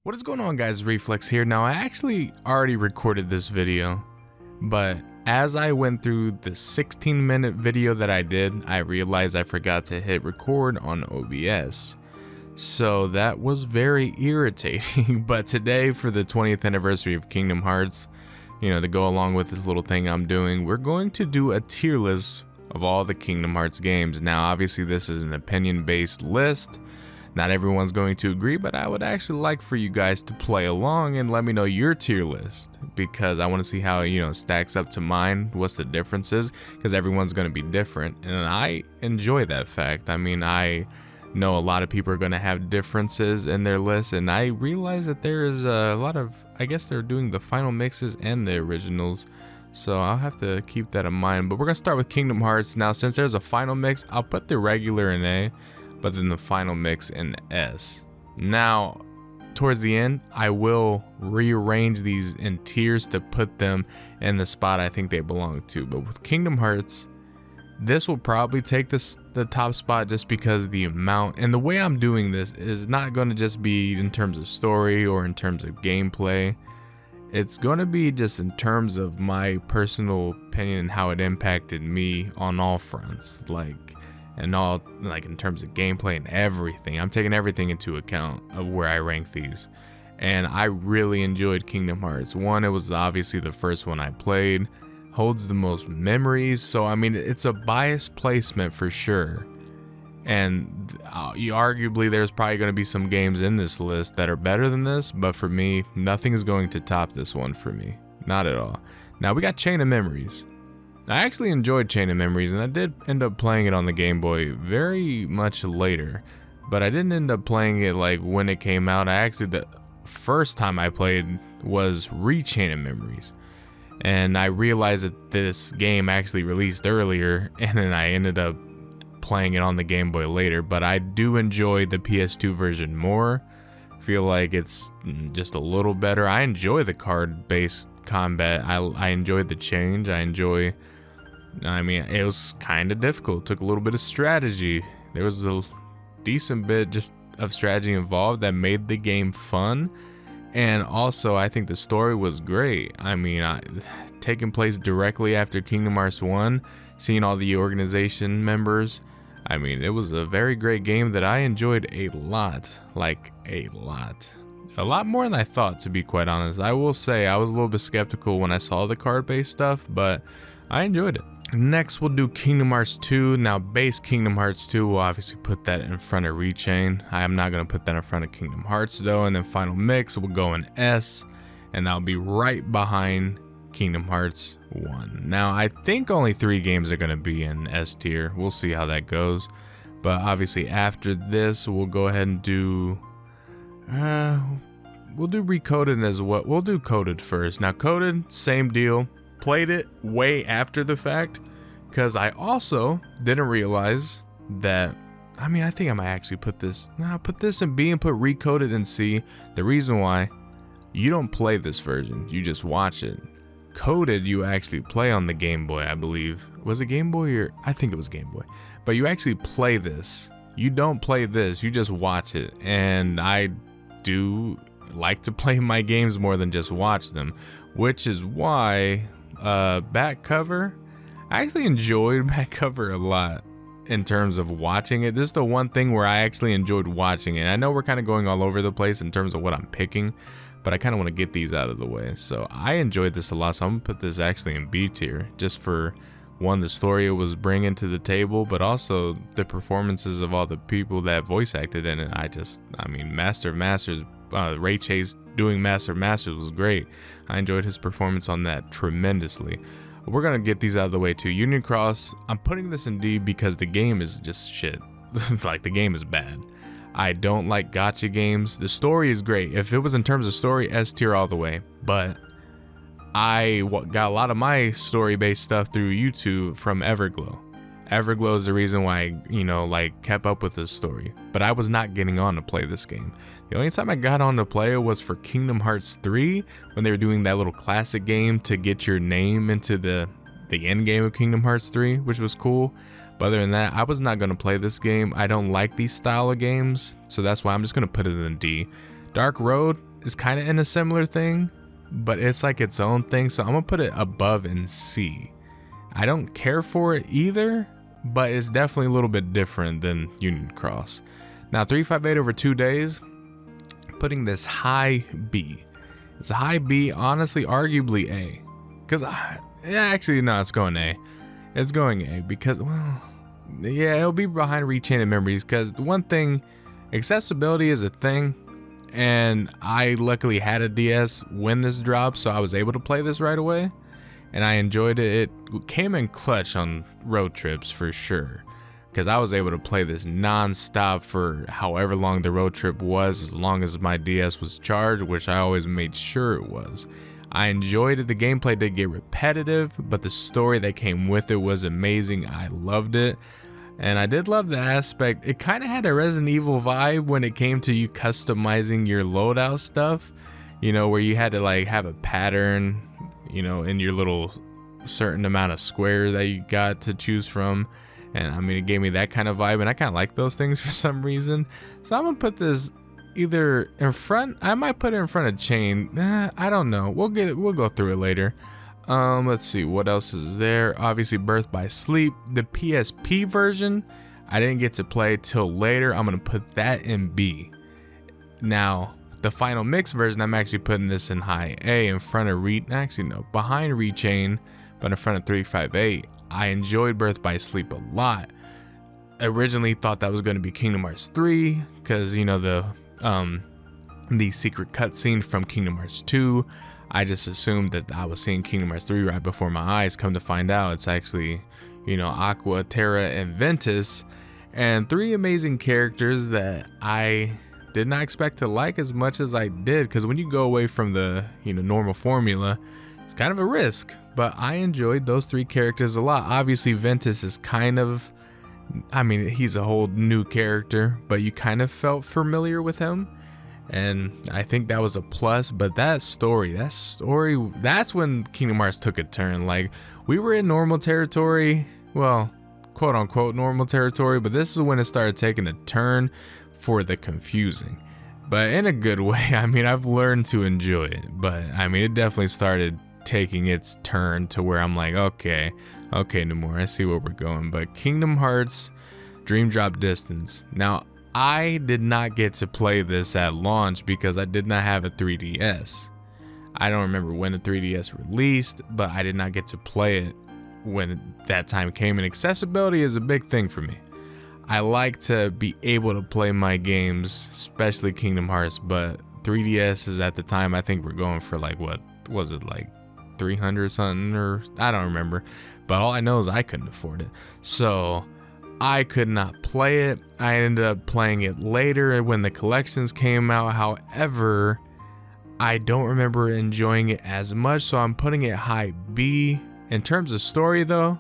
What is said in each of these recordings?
What is going on, guys? Reflex here. Now, I actually already recorded this video, but as I went through the 16-minute video that I did, I realized I forgot to hit record on OBS. So that was very irritating. But today, for the 20th anniversary of Kingdom Hearts, to go along with this little thing I'm doing, we're going to do a tier list of all the Kingdom Hearts games. Now, obviously, this is an opinion-based list. Not everyone's going to agree, but I would actually like for you guys to play along and let me know your tier list, because I want to see how it stacks up to mine, what's the differences, because everyone's going to be different, and I enjoy that fact. I mean, I know a lot of people are going to have differences in their list, and I realize that there is a lot of, I guess they're doing the final mixes and the originals, so I'll have to keep that in mind. But we're going to start with Kingdom Hearts. Now, since there's a final mix, I'll put the regular in A, but then the final mix in S. Now, towards the end, I will rearrange these in tiers to put them in the spot I think they belong to. But with Kingdom Hearts, this will probably take the top spot just because the amount, and the way I'm doing this is not going to just be in terms of story or in terms of gameplay. It's going to be just in terms of my personal opinion and how it impacted me on all fronts, in terms of gameplay and everything. I'm taking everything into account of where I rank these. And I really enjoyed Kingdom Hearts 1. It was obviously the first one I played. Holds the most memories. So, I mean, it's a biased placement for sure. And arguably, there's probably going to be some games in this list that are better than this. But for me, nothing is going to top this one for me. Not at all. Now, we got Chain of Memories. I actually enjoyed Chain of Memories, and I did end up playing it on the Game Boy very much later, but I didn't end up playing it when it came out. The first time I played was Chain of Memories, and I realized that this game actually released earlier, and then I ended up playing it on the Game Boy later. But I do enjoy the PS2 version more. Feel like it's just a little better. I enjoy the card-based combat. I enjoyed the change. It was kind of difficult. It took a little bit of strategy. There was a decent bit just of strategy involved that made the game fun. And also, I think the story was great. Taking place directly after Kingdom Hearts 1, seeing all the organization members. It was a very great game that I enjoyed a lot. A lot more than I thought, to be quite honest. I will say I was a little bit skeptical when I saw the card-based stuff, but I enjoyed it. Next, we'll do Kingdom Hearts 2. Now, base Kingdom Hearts 2, we'll obviously put that in front of Rechain. I am not going to put that in front of Kingdom Hearts, though. And then final mix will go in S, and that'll be right behind Kingdom Hearts 1. Now, I think only 3 games are going to be in S tier. We'll see how that goes. But obviously, after this, we'll go ahead and do... we'll do Recoded as well. We'll do Coded first. Now, Coded, same deal. Played it way after the fact, because I also didn't realize that, I think I might actually put this in B and put Recoded in C. The reason why, you don't play this version, you just watch it. Coded, you actually play on the Game Boy, I believe. Was it Game Boy or? I think it was Game Boy. But you actually play this. You don't play this, you just watch it. And I do like to play my games more than just watch them, which is why back cover, I actually enjoyed back cover a lot in terms of watching it. This is the one thing where I actually enjoyed watching it. I know we're kind of going all over the place in terms of what I'm picking, but I kind of want to get these out of the way. So I enjoyed this a lot, so I'm gonna put this actually in B tier, just for one, the story it was bringing to the table, but also the performances of all the people that voice acted in it. Master of Masters, Ray Chase doing Master of Masters was great. I enjoyed his performance on that tremendously. We're gonna get these out of the way too. Union Cross, I'm putting this in D because the game is just shit. The game is bad. I don't like gacha games. The story is great. If it was in terms of story, S tier all the way. But I got a lot of my story-based stuff through YouTube from Everglow. Everglow is the reason why I, kept up with this story. But I was not getting on to play this game. The only time I got on to play it was for Kingdom Hearts 3, when they were doing that little classic game to get your name into the end game of Kingdom Hearts 3, which was cool. But other than that, I was not going to play this game. I don't like these style of games, so that's why I'm just going to put it in D. Dark Road, is kind of in a similar thing, but it's like its own thing. So I'm gonna put it above in C. I don't care for it either, but it's definitely a little bit different than Union Cross. Now 358 over 2 days, putting this high B. It's a high B, honestly, arguably A. Because, actually, no, it's going A. It's going A because, well, yeah, it'll be behind Rechain and Memories because the one thing, accessibility is a thing. And I luckily had a DS when this dropped, so I was able to play this right away. And I enjoyed it. It came in clutch on road trips for sure. Because I was able to play this non-stop for however long the road trip was, as long as my DS was charged, which I always made sure it was. I enjoyed it. The gameplay did get repetitive, but the story that came with it was amazing. I loved it. And I did love the aspect. It kind of had a Resident Evil vibe when it came to you customizing your loadout stuff. You know, where you had to like have a pattern, you know, in your little certain amount of square that you got to choose from. And I mean, it gave me that kind of vibe, and I kind of like those things for some reason. So I'm gonna put this either in front. I might put it in front of Chain. I don't know. We'll go through it later. Let's see what else is there. Obviously, Birth by Sleep, the PSP version. I didn't get to play till later. I'm gonna put that in B. Now, the Final Mix version, I'm actually putting this in high A, in front of behind Rechain, but in front of 358. I enjoyed Birth by Sleep a lot. Originally thought that was going to be Kingdom Hearts 3 because, you know, the secret cutscene from Kingdom Hearts 2. I just assumed that I was seeing Kingdom Hearts 3 right before my eyes. Come to find out, it's actually, you know, Aqua, Terra, and Ventus, and 3 amazing characters that I did not expect to like as much as I did. Because when you go away from the, you know, normal formula, it's kind of a risk, but I enjoyed those 3 characters a lot. Obviously, Ventus is kind of, I mean, he's a whole new character, but you kind of felt familiar with him. And I think that was a plus, but that story, that's when Kingdom Hearts took a turn. Like, we were in normal territory, well, quote unquote normal territory, but this is when it started taking a turn for the confusing. But in a good way. I mean, I've learned to enjoy it, but I mean, it definitely started taking its turn to where I'm like, okay, Nomura, I see where we're going. But Kingdom Hearts Dream Drop Distance. Now, I did not get to play this at launch because I did not have a 3DS. I don't remember when the 3DS released, but I did not get to play it when that time came. And accessibility is a big thing for me. I like to be able to play my games, especially Kingdom Hearts, but 3DS is at the time, I think we're going for like, what was it, like 300 something, or I don't remember, but all I know is I couldn't afford it, so I could not play it. I ended up playing it later when the collections came out. However, I don't remember enjoying it as much, so I'm putting it high B. In terms of story though,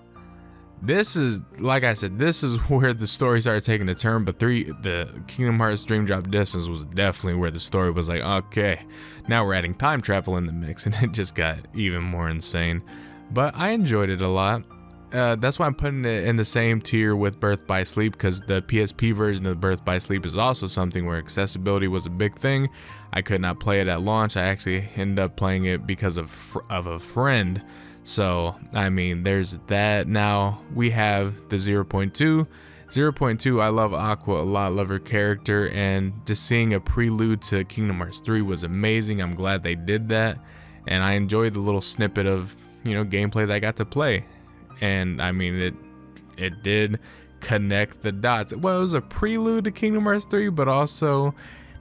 this is, like I said, this is where the story started taking a turn. But the Kingdom Hearts Dream Drop Distance was definitely where the story was like, okay, now we're adding time travel in the mix, and it just got even more insane. But I enjoyed it a lot. That's why I'm putting it in the same tier with Birth by Sleep, because the PSP version of Birth by Sleep is also something where accessibility was a big thing. I could not play it at launch. I actually ended up playing it because of a friend. So, I mean, there's that. Now we have the 0.2. 0.2, I love Aqua a lot, love her character, and just seeing a prelude to Kingdom Hearts 3 was amazing. I'm glad they did that, and I enjoyed the little snippet of, you know, gameplay that I got to play. And I mean, it did connect the dots. Well, it was a prelude to Kingdom Hearts 3, but also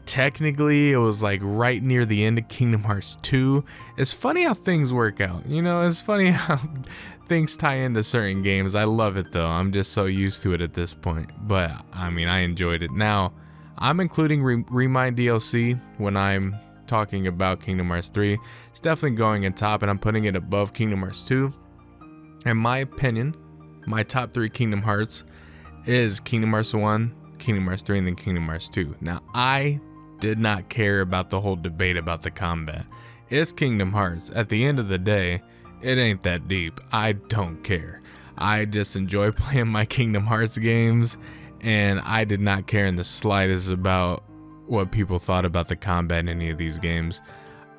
technically it was like right near the end of Kingdom Hearts 2. It's funny how things work out, you know. It's funny how things tie into certain games. I love it though. I'm just so used to it at this point, but I mean, I enjoyed it. Now I'm including Remind DLC when I'm talking about Kingdom Hearts 3. It's definitely going in top, and I'm putting it above Kingdom Hearts 2. In my opinion, my top 3 Kingdom Hearts is Kingdom Hearts 1, Kingdom Hearts 3, and then Kingdom Hearts 2. Now, I did not care about the whole debate about the combat. It's Kingdom Hearts. At the end of the day, it ain't that deep. I don't care. I just enjoy playing my Kingdom Hearts games, and I did not care in the slightest about what people thought about the combat in any of these games.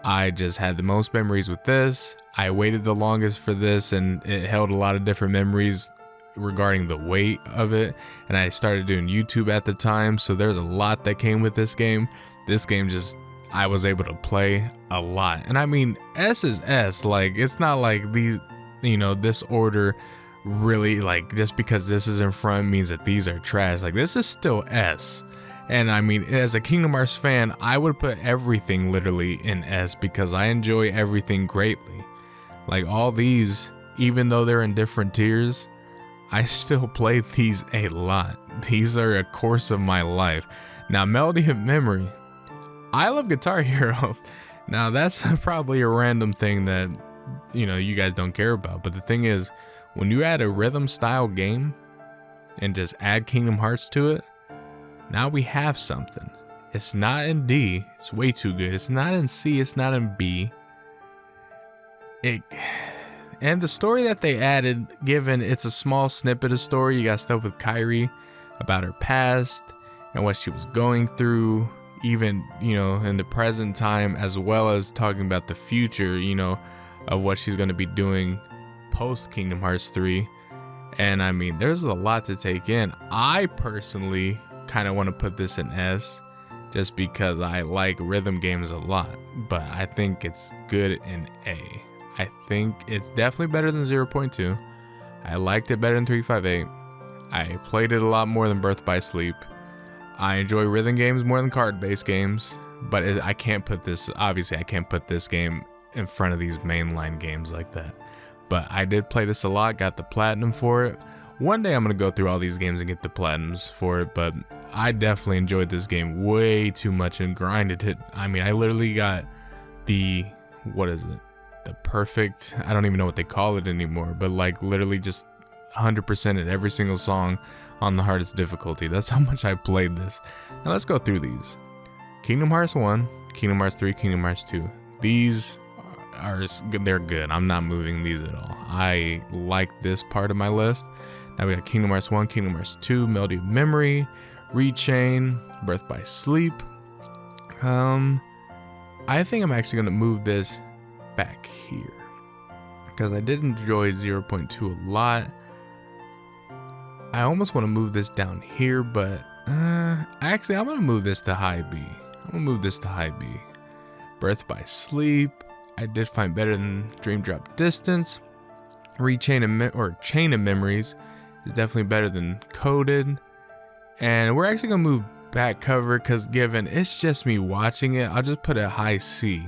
I just had the most memories with this. I waited the longest for this, and it held a lot of different memories regarding the weight of it. And I started doing YouTube at the time, so there's a lot that came with this game. This game just, I was able to play a lot. And I mean, S is S. Like, it's not like these, this order really, like, just because this is in front means that these are trash. Like, this is still S. And I mean, as a Kingdom Hearts fan, I would put everything literally in S because I enjoy everything greatly. Like, all these, even though they're in different tiers, I still play these a lot. These are a course of my life. Now, Melody of Memory, I love Guitar Hero. Now, that's probably a random thing that, you guys don't care about. But the thing is, when you add a rhythm style game and just add Kingdom Hearts to it, now we have something. It's not in D. It's way too good. It's not in C. It's not in B. And the story that they added, given it's a small snippet of story, you got stuff with Kairi about her past and what she was going through, even, in the present time, as well as talking about the future, of what she's going to be doing post Kingdom Hearts 3. And I mean, there's a lot to take in. I personally kind of want to put this in S just because I like rhythm games a lot, but I think it's good in A. I think it's definitely better than 0.2. I liked it better than 358. I played it a lot more than Birth by Sleep. I enjoy rhythm games more than card-based games, but I can't put this, obviously I can't put this game in front of these mainline games like that. But I did play this a lot, got the platinum for it. One day I'm going to go through all these games and get the platinums for it, but I definitely enjoyed this game way too much and grinded it. I mean, I literally got the, what is it? The perfect, I don't even know what they call it anymore, but like literally just 100% in every single song on the hardest difficulty. That's how much I played this. Now let's go through these. Kingdom Hearts 1, Kingdom Hearts 3, Kingdom Hearts 2. These they're good. I'm not moving these at all. I like this part of my list. Now we got Kingdom Hearts 1, Kingdom Hearts 2, Melody of Memory, Rechain, Birth by Sleep. I think I'm actually gonna move this back here because I did enjoy 0.2 a lot. I almost want to move this down here, but actually I'm gonna move this to high B. I'm gonna move this to high B. Birth by Sleep, I did find better than Dream Drop Distance. Chain of Memories is definitely better than Coded. And we're actually gonna move back cover because given it's just me watching it, I'll just put a high C.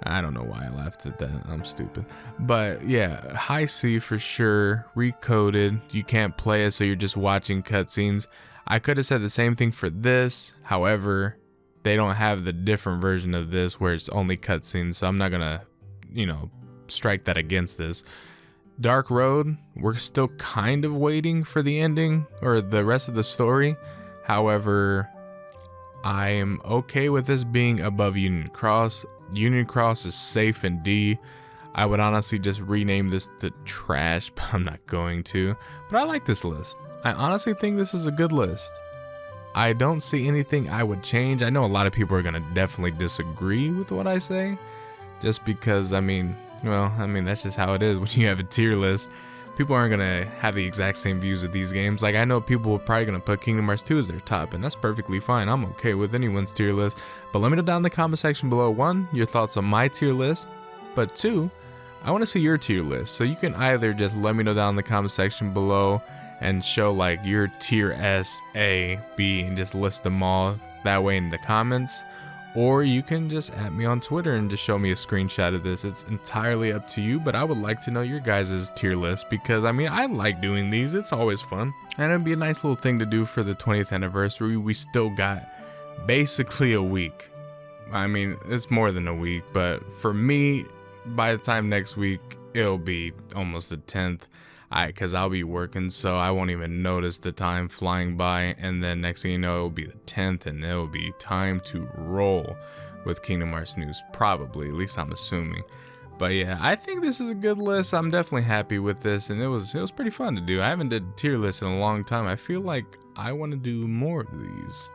I don't know why I laughed at that. I'm stupid. But yeah, high C for sure. Recoded. You can't play it, so you're just watching cutscenes. I could have said the same thing for this. However, they don't have the different version of this where it's only cutscenes, so I'm not gonna, strike that against this. Dark Road, we're still kind of waiting for the ending or the rest of the story. However, I am okay with this being above Union Cross. Union Cross is safe in D. I would honestly just rename this to trash, but I'm not going to. But I like this list. I honestly think this is a good list. I don't see anything I would change. I know a lot of people are going to definitely disagree with what I say, just because, that's just how it is when you have a tier list. People aren't going to have the exact same views of these games. Like, I know people are probably going to put Kingdom Hearts 2 as their top, and that's perfectly fine. I'm okay with anyone's tier list. But let me know down in the comment section below, 1, your thoughts on my tier list, but 2, I want to see your tier list. So you can either just let me know down in the comment section below and show like your tier S, A, B, and just list them all that way in the comments. Or you can just at me on Twitter and just show me a screenshot of this. It's entirely up to you, but I would like to know your guys' tier list because, I like doing these. It's always fun. And it'd be a nice little thing to do for the 20th anniversary. We still got basically a week. It's more than a week, but for me, by the time next week, it'll be almost the 10th. Because I'll be working, so I won't even notice the time flying by, and then next thing you know, it'll be the 10th, and it'll be time to roll with Kingdom Hearts news, probably, at least I'm assuming. But yeah, I think this is a good list. I'm definitely happy with this, and it was pretty fun to do. I haven't did tier lists in a long time. I feel like I want to do more of these.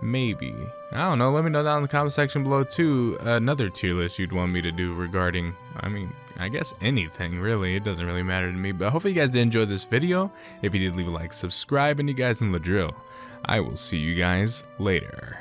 Maybe. I don't know. Let me know down in the comment section below too another tier list you'd want me to do regarding, I mean, I guess anything really. It doesn't really matter to me. But hopefully you guys did enjoy this video. If you did, leave a like, subscribe, and you guys know the drill. I will see you guys later.